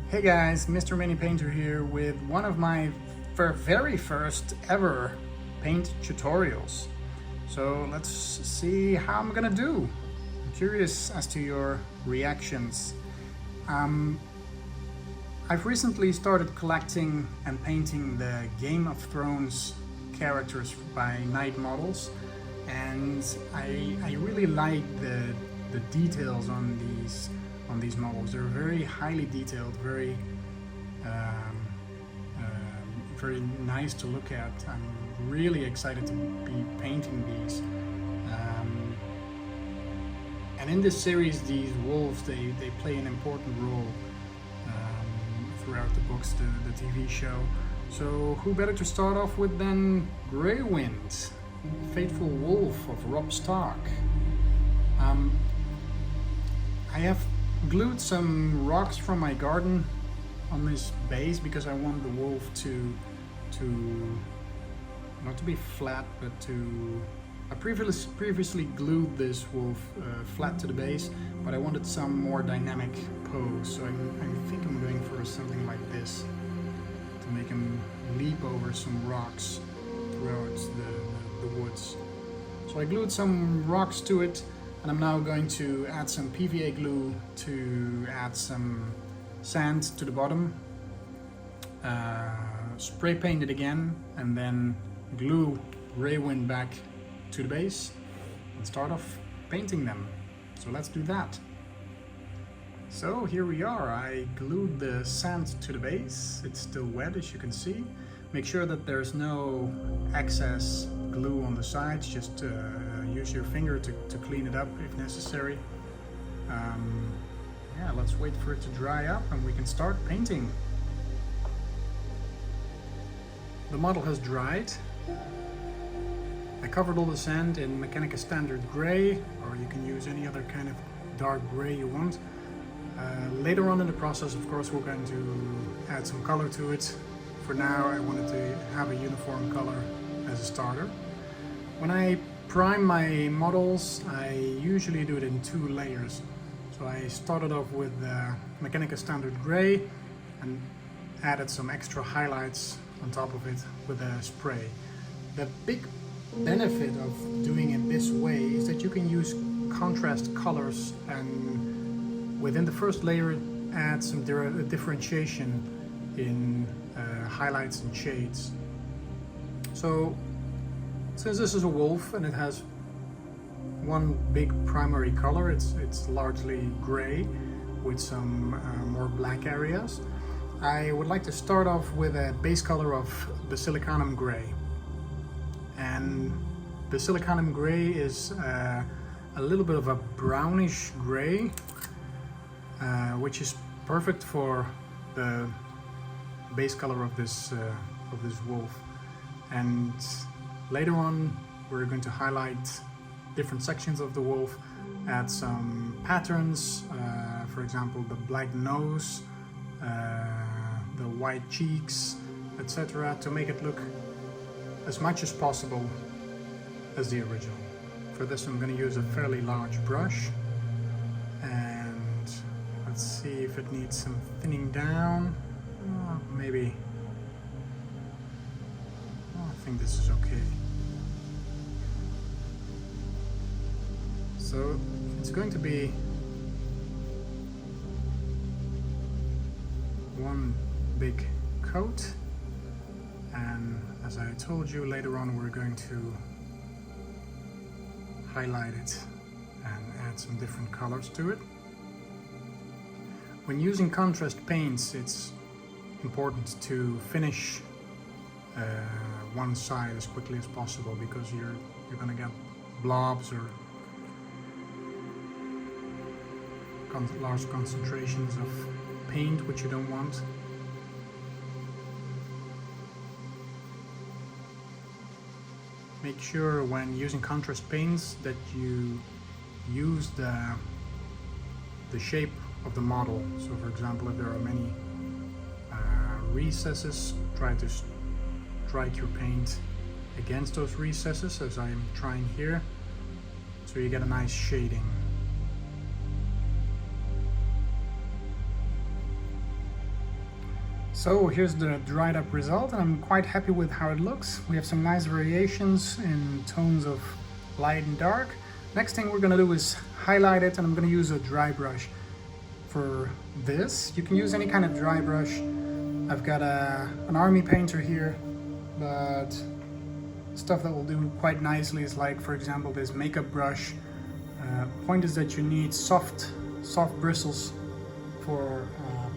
Hey guys, Mr. Mini Painter here with one of my very first ever paint tutorials. So let's see how I'm gonna do. I'm curious as to your reactions. I've recently started collecting and painting the Game of Thrones characters by Night Models, and I really like the details on these models. They're very highly detailed, very very nice to look at. I'm really excited to be painting these. And in this series, these wolves, they play an important role throughout the books, the TV show. So who better to start off with than Greywind, faithful wolf of Robb Stark. I have glued some rocks from my garden on this base because I want the wolf to not to be flat, but I previously glued this wolf flat to the base, but I wanted some more dynamic pose, so I think I'm going for something like this to make him leap over some rocks throughout the woods. So I glued some rocks to it, and I'm now going to add some PVA glue to add some sand to the bottom, spray paint it again, and then glue Greywind back to the base and start off painting them. So let's do that. So here we are. I glued the sand to the base. It's still wet, as you can see. Make sure that there's no excess glue on the sides. Just use your finger to clean it up if necessary. Yeah, let's wait for it to dry up and we can start painting. The model has dried. I covered all the sand in Mechanica Standard Gray, or you can use any other kind of dark gray you want. Later on in the process, of course, we're going to add some color to it. For now, I wanted to have a uniform color as a starter. When I prime my models, I usually do it in 2 layers. So I started off with Mechanica Standard Gray and added some extra highlights on top of it with a spray. The big benefit of doing it this way is that you can use contrast colors, and within the first layer add some differentiation in highlights and shades. So since this is a wolf and it has one big primary color, it's largely gray with some more black areas, I would like to start off with a base color of Basilicanum Gray. And Basilicanum Gray is a little bit of a brownish gray, which is perfect for the base color of this wolf. And later on, we're going to highlight different sections of the wolf, add some patterns, for example, the black nose, the white cheeks, etc., to make it look as much as possible as the original. For this, I'm going to use a fairly large brush, and let's see if it needs some thinning down. Maybe. I think this is okay. So it's going to be one big coat, and as I told you, later on we're going to highlight it and add some different colors to it. When using contrast paints, it's important to finish one side as quickly as possible, because you're going to get blobs or large concentrations of paint, which you don't want. Make sure when using contrast paints that you use the shape of the model. So for example, if there are many recesses, try to strike your paint against those recesses, as I'm trying here, so you get a nice shading. So here's the dried up result, and I'm quite happy with how it looks. We have some nice variations in tones of light and dark. Next thing we're gonna do is highlight it, and I'm gonna use a dry brush for this. You can use any kind of dry brush. I've got an army painter here, but stuff that will do quite nicely is like, for example, this makeup brush. Point is that you need soft bristles for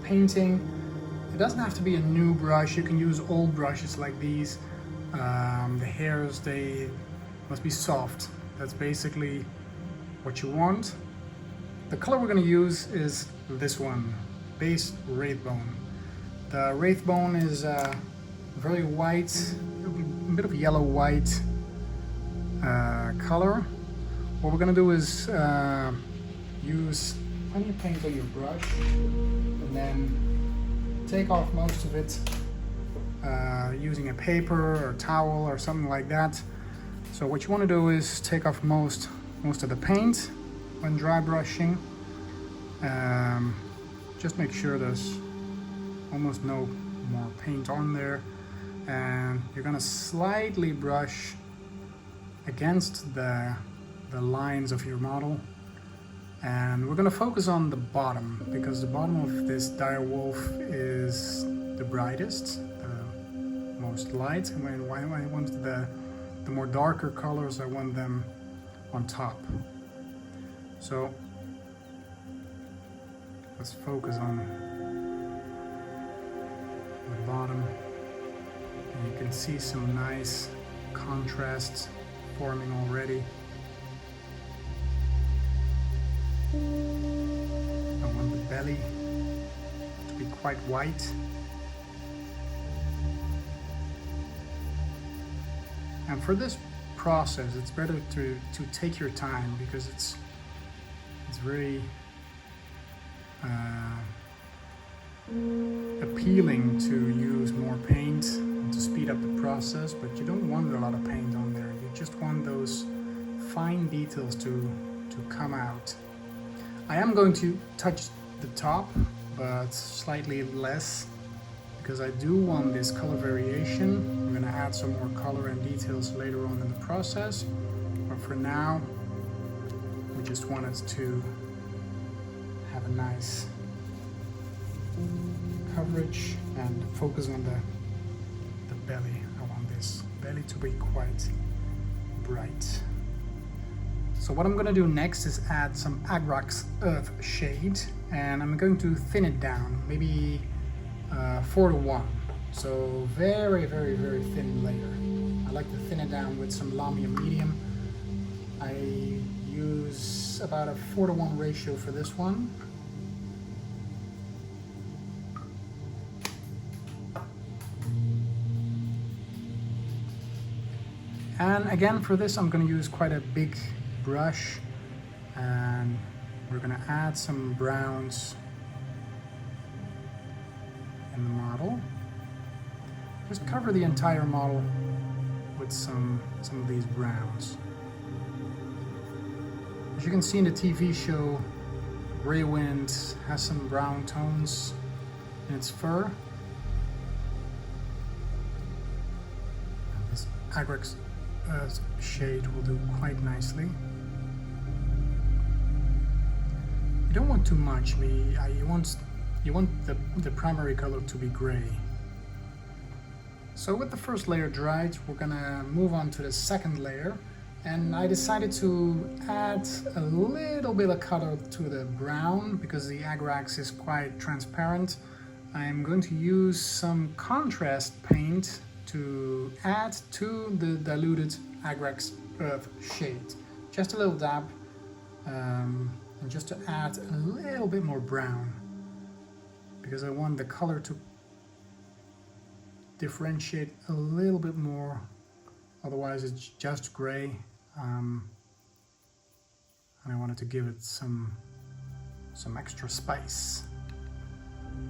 painting. It doesn't have to be a new brush. You can use old brushes like these. The hairs, they must be soft. That's basically what you want. The color we're going to use is this one, Base Wraithbone. The Wraithbone is very white, a bit of yellow-white color. What we're going to do is use plenty of paint on your brush and then take off most of it using a paper or towel or something like that. So what you want to do is take off most of the paint when dry brushing. Just make sure there's almost no more paint on there, and you're gonna slightly brush against the lines of your model. And we're going to focus on the bottom, because the bottom of this direwolf is the brightest, the most light, and when I want the more darker colors, I want them on top. So let's focus on the bottom, and you can see some nice contrasts forming already. I want the belly to be quite white. And for this process, it's better to take your time, because it's very appealing to use more paint and to speed up the process, but you don't want a lot of paint on there. You just want those fine details to come out. I am going to touch the top, but slightly less, because I do want this color variation. I'm going to add some more color and details later on in the process, but for now we just wanted to have a nice coverage and focus on the belly. I want this belly to be quite bright. So what I'm going to do next is add some Agrax Earth shade, and I'm going to thin it down, maybe 4:1. So very thin layer. I like to thin it down with some Lamia medium. I use about a 4:1 ratio for this one. And again, for this I'm going to use quite a big brush, and we're going to add some browns in the model. Just cover the entire model with some of these browns. As you can see in the TV show, Grey Wind has some brown tones in its fur. And this Agrax shade will do quite nicely. You don't want too much. You want the primary color to be gray. So with the first layer dried, we're gonna move on to the second layer, and I decided to add a little bit of color to the brown because the Agrax is quite transparent. I'm going to use some contrast paint to add to the diluted Agrax Earth shade. Just a little dab, and just to add a little bit more brown, because I want the color to differentiate a little bit more, otherwise it's just gray, and I wanted to give it some extra spice.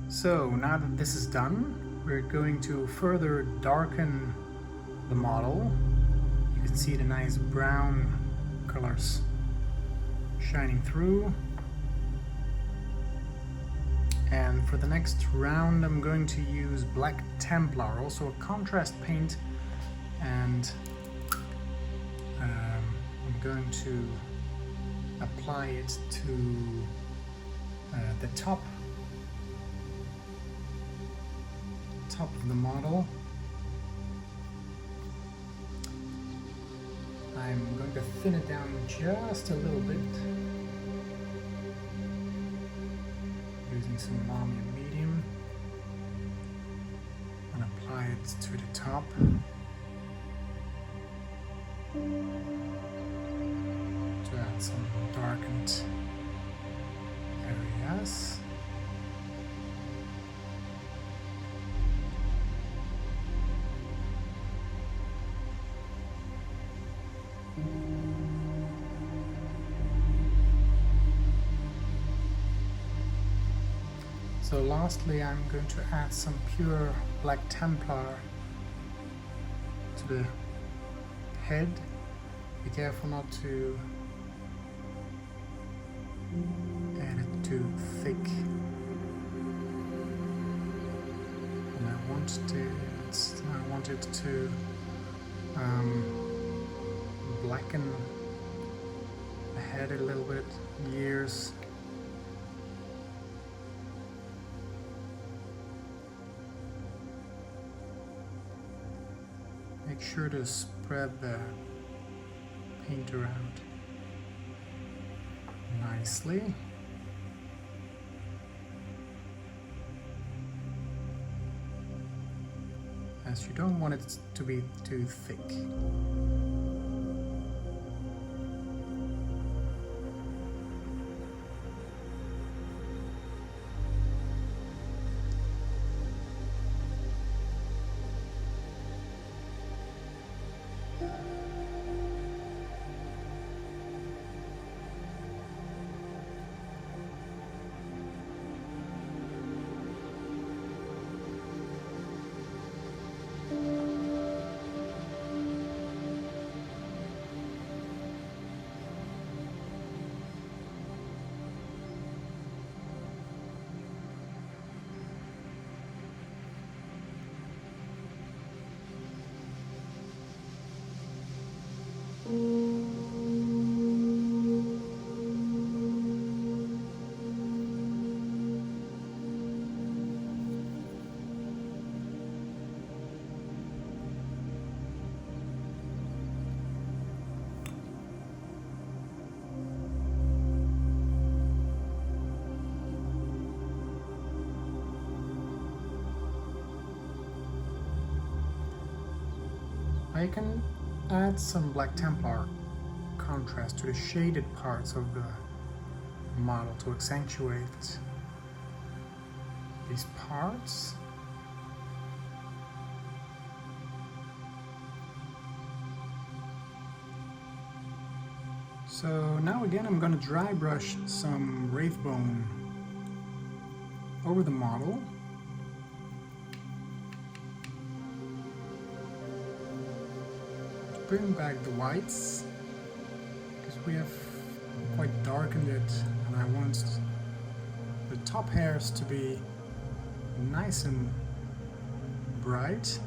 So now that this is done, we're going to further darken the model. You can see the nice brown colors shining through. And for the next round I'm going to use Black Templar, also a contrast paint, and I'm going to apply it to the top of the model. I'm going to thin it down just a little bit using some Lamy medium and apply it to the top. To add some darkened areas. So lastly, I'm going to add some pure Black Templar to the head. Be careful not to add it too thick. And I want it to blacken the head a little bit, the ears. Make sure to spread the paint around nicely. As you don't want it to be too thick. I can add some Black Templar contrast to the shaded parts of the model to accentuate these parts. So now again I'm going to dry brush some Wraithbone over the model. Bring back the whites, because we have quite darkened it, and I want the top hairs to be nice and bright.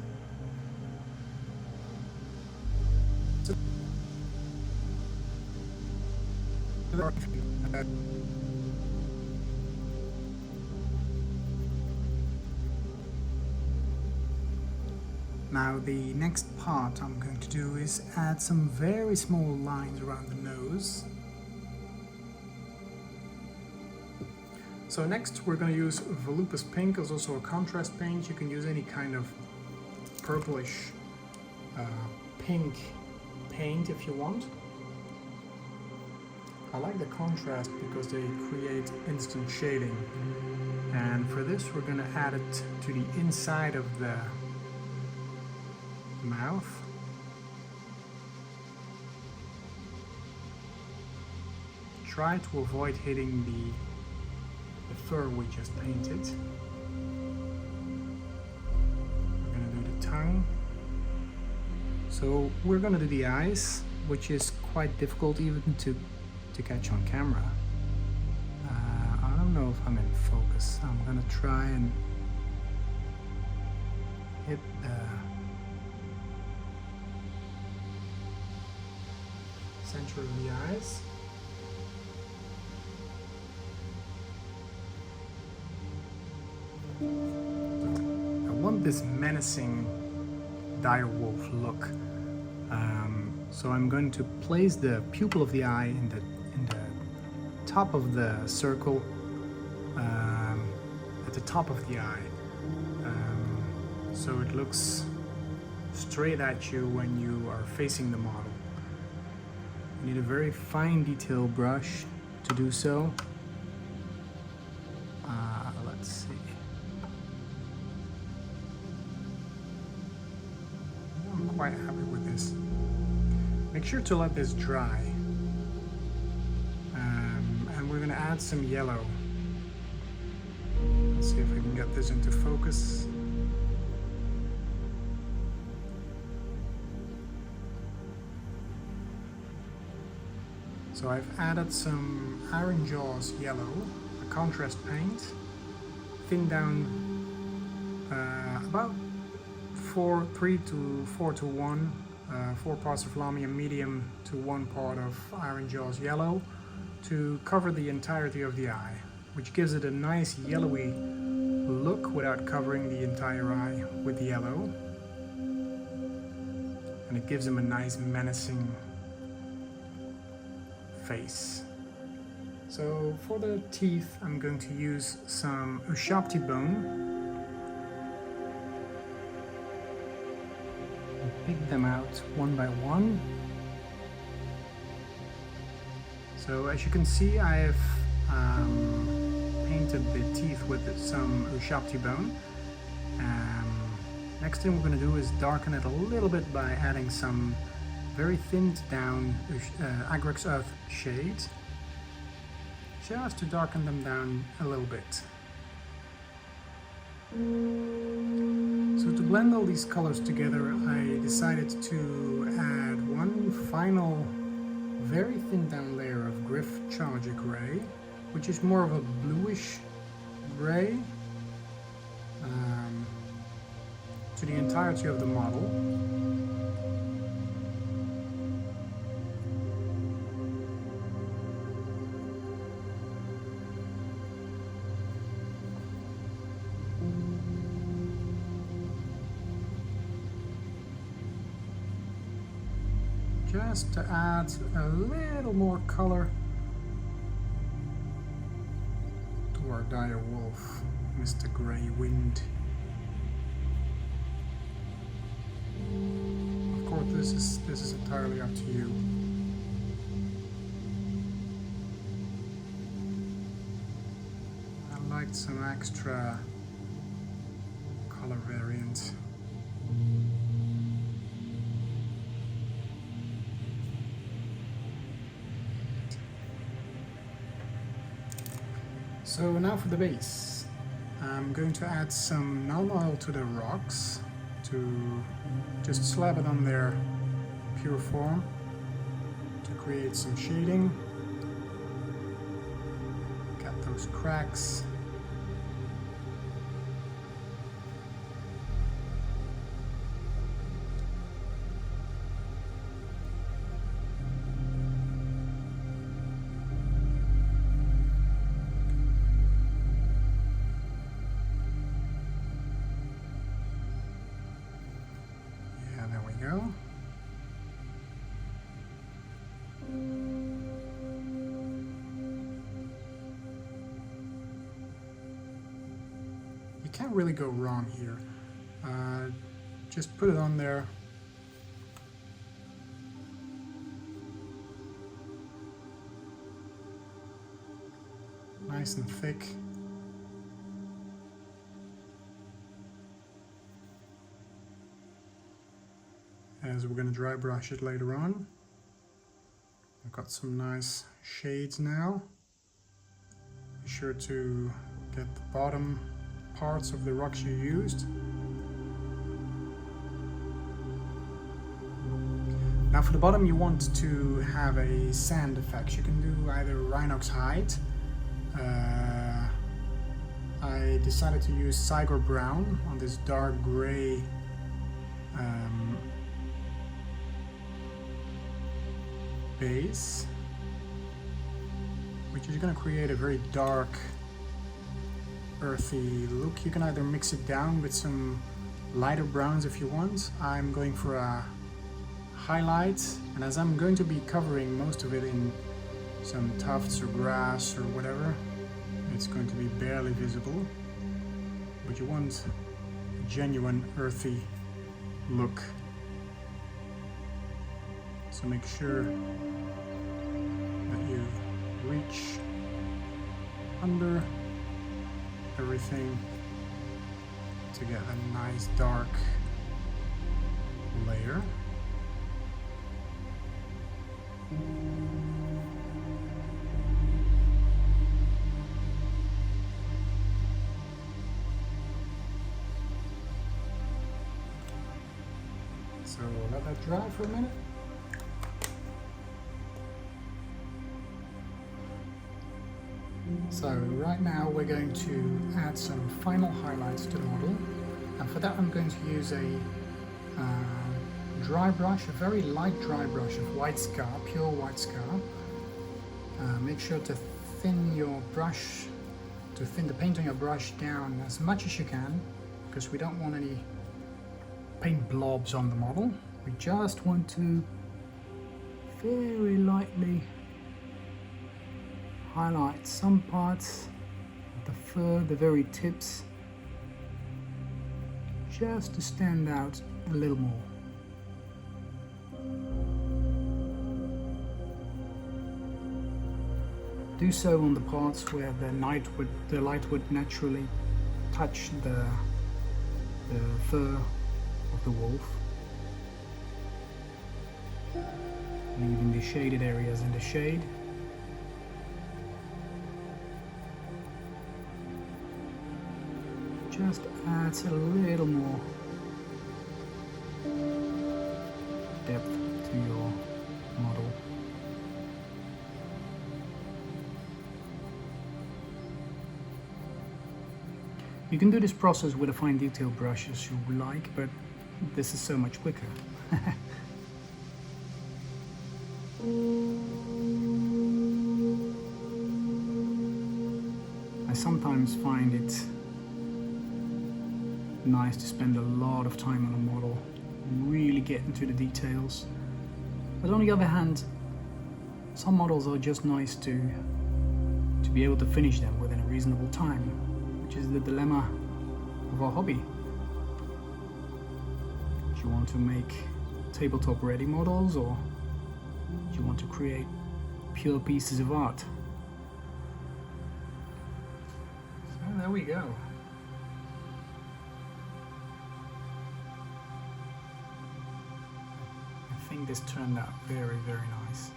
Now the next part I'm going to do is add some very small lines around the nose. So next we're going to use Volupus Pink, as also a contrast paint. You can use any kind of purplish pink paint if you want. I like the contrast because they create instant shading. And for this we're going to add it to the inside of the mouth. Try to avoid hitting the fur we just painted. We're going to do the tongue. So we're going to do the eyes, which is quite difficult even to catch on camera. I'm don't know if I'm in focus. I'm gonna try and hit the center of the eyes. I want this menacing direwolf look. So I'm going to place the pupil of the eye in the top of the circle, at the top of the eye, so it looks straight at you when you are facing the model. You need a very fine detail brush to do so. Let's see. I'm quite happy with this. Make sure to let this dry. And we're going to add some yellow. Let's see if we can get this into focus. So I've added some Iron Jaws yellow, a contrast paint, thinned down about 3 to 4 to 1, 4 parts of Lamy medium to 1 part of Iron Jaws yellow to cover the entirety of the eye, which gives it a nice yellowy look without covering the entire eye with the yellow. And it gives him a nice menacing face. So for the teeth, I'm going to use some Ushabti bone. And pick them out one by one. So as you can see, I have painted the teeth with some Ushabti bone. Next thing we're going to do is darken it a little bit by adding some very thinned down Agrex Earth shades, just to darken them down a little bit. So to blend all these colors together, I decided to add one final very thin down layer of Griff Charger Gray, which is more of a bluish gray, to the entirety of the model. Just to add a little more color to our dire wolf, Mr. Grey Wind. Of course, this is entirely up to you. I liked some extra color variant. So now for the base. I'm going to add some Nuln Oil to the rocks to just slab it on their pure form to create some shading. Got those cracks. Go. You can't really go wrong here. Just put it on there. Nice and thick. As we're going to dry brush it later on. I've got some nice shades now. Be sure to get the bottom parts of the rocks you used. Now for the bottom you want to have a sand effect. You can do either Rhinox hide, I decided to use Cygor Brown on this dark gray base, which is going to create a very dark, earthy look. You can either mix it down with some lighter browns if you want. I'm going for a highlight, and as I'm going to be covering most of it in some tufts or grass or whatever, it's going to be barely visible, but you want a genuine earthy look. So make sure that you reach under everything to get a nice dark layer. So let that dry for a minute. So right now we're going to add some final highlights to the model, and for that I'm going to use a dry brush, a very light dry brush of white scar, pure white scar. Make sure to thin your brush, to thin the paint on your brush down as much as you can, because we don't want any paint blobs on the model. We just want to very lightly highlight some parts of the fur, the very tips, just to stand out a little more. Do so on the parts where the light would naturally touch the fur of the wolf, leaving the shaded areas in the shade. Just adds a little more depth to your model. You can do this process with a fine detail brush as you like, but this is so much quicker. I sometimes find it nice to spend a lot of time on a model, really get into the details. But on the other hand, some models are just nice to be able to finish them within a reasonable time, which is the dilemma of our hobby. Do you want to make tabletop ready models, or do you want to create pure pieces of art? So there we go. I think this turned out very, very nice.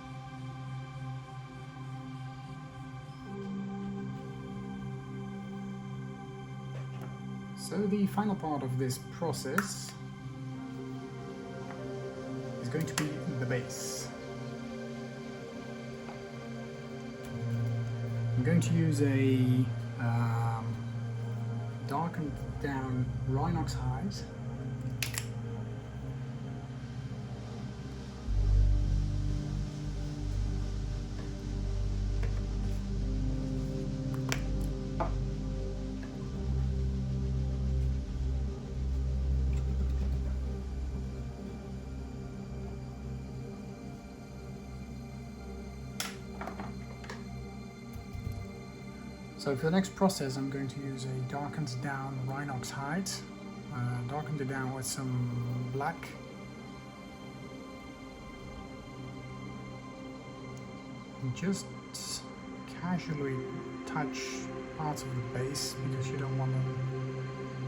So the final part of this process is going to be the base. I'm going to use a darkened down Rhinox hide. So for the next process, I'm going to use a darkened down Rhinox hide, darkened it down with some black, and just casually touch parts of the base, because you don't want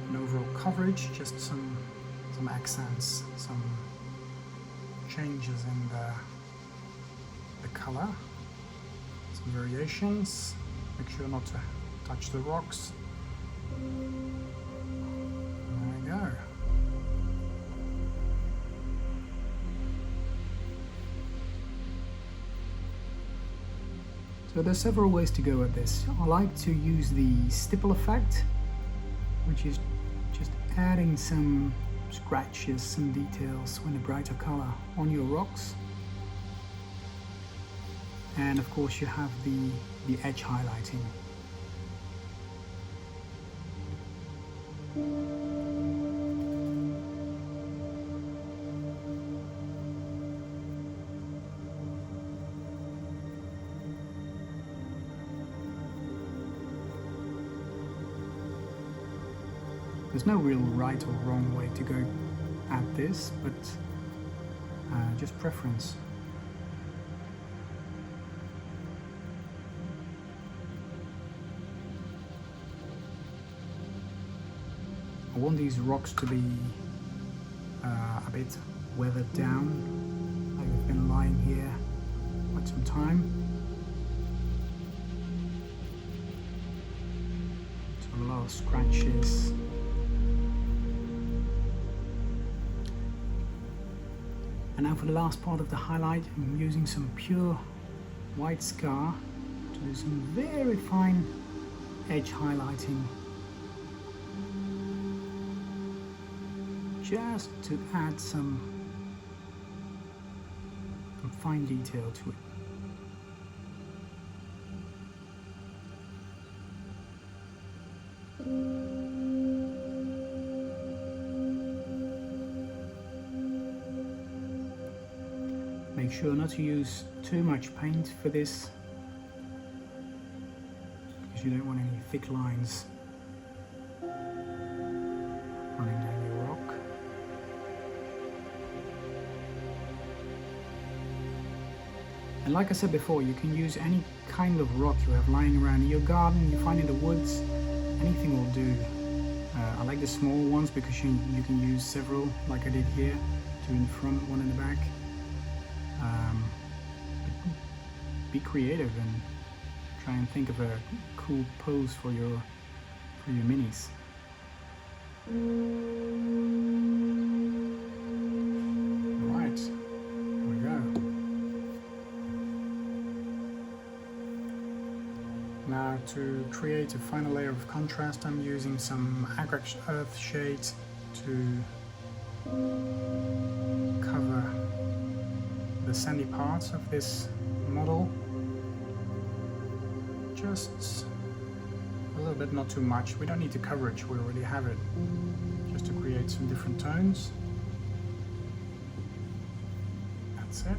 an overall coverage, just some accents, some changes in the color, some variations. Make sure not to touch the rocks. There we go. So there's several ways to go at this. I like to use the stipple effect, which is just adding some scratches, some details with a brighter color on your rocks. And of course you have the edge highlighting. There's no real right or wrong way to go at this, but just preference. I want these rocks to be a bit weathered down, like they've been lying here quite some time. So a lot of scratches. And now for the last part of the highlight, I'm using some pure white scar to do some very fine edge highlighting, just to add some fine detail to it. Make sure not to use too much paint for this, because you don't want any thick lines running down your rock. And like I said before, you can use any kind of rock you have lying around in your garden, you find in the woods, anything will do. I like the small ones because you can use several, like I did here, two in the front, one in the back. Be creative and try and think of a cool pose for your minis. Right, here we go. Now to create a final layer of contrast, I'm using some Agrax Earth shade to cover the sandy parts of this model. Just a little bit, not too much. We don't need the coverage, we already have it. Just to create some different tones. That's it.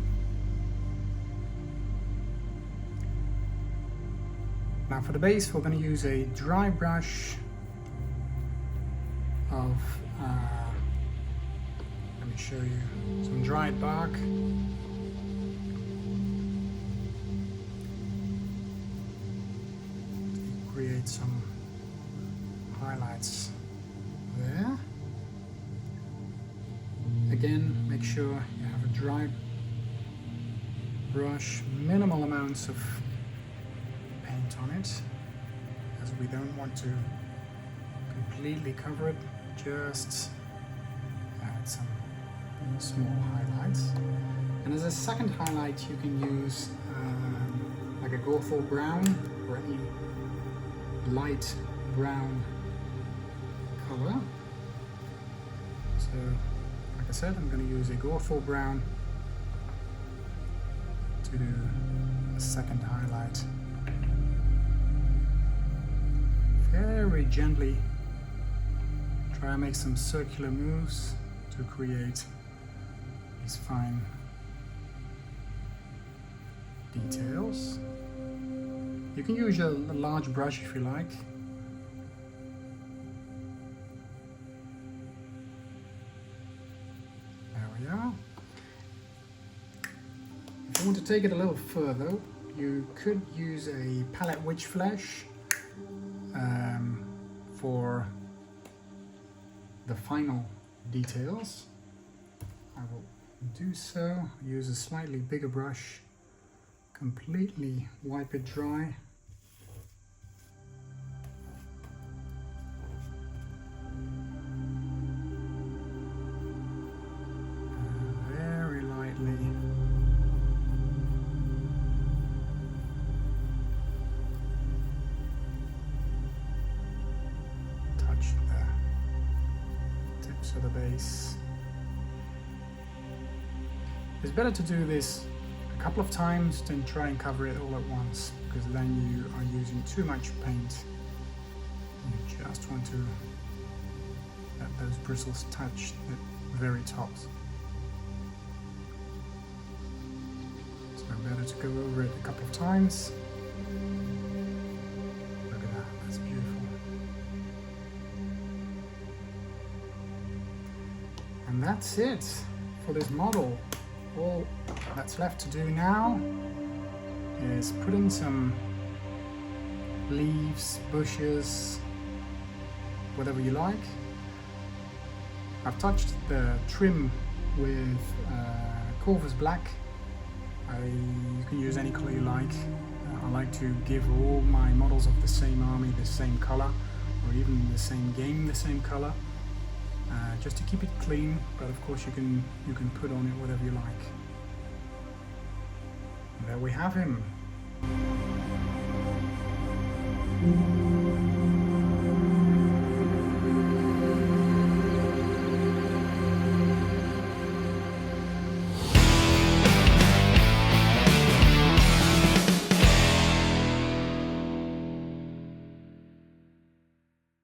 Now for the base, we're going to use a dry brush of, let me show you, some dried bark. Create some highlights there. Again, make sure you have a dry brush, minimal amounts of paint on it, as we don't want to completely cover it, just add some small highlights. And as a second highlight, you can use like a Gothel brown or any light brown color. So, like I said, I'm going to use a Gothel brown to do a second highlight. Very gently try and make some circular moves to create these fine details. You can use a large brush if you like. There we are. If you want to take it a little further, you could use a palette witch flesh for the final details. I will do so. Use a slightly bigger brush, completely wipe it dry. Very lightly also the base. It's better to do this a couple of times than try and cover it all at once, because then you are using too much paint. You just want to let those bristles touch the very tops. So better to go over it a couple of times. Look at that, that's beautiful. And that's it for this model. All that's left to do now is put in some leaves, bushes, whatever you like. I've touched the trim with Corvus Black. You can use any color you like. I like to give all my models of the same army the same color, or even the same game the same color, just to keep it clean. But of course you can put on it whatever you like. And there we have him.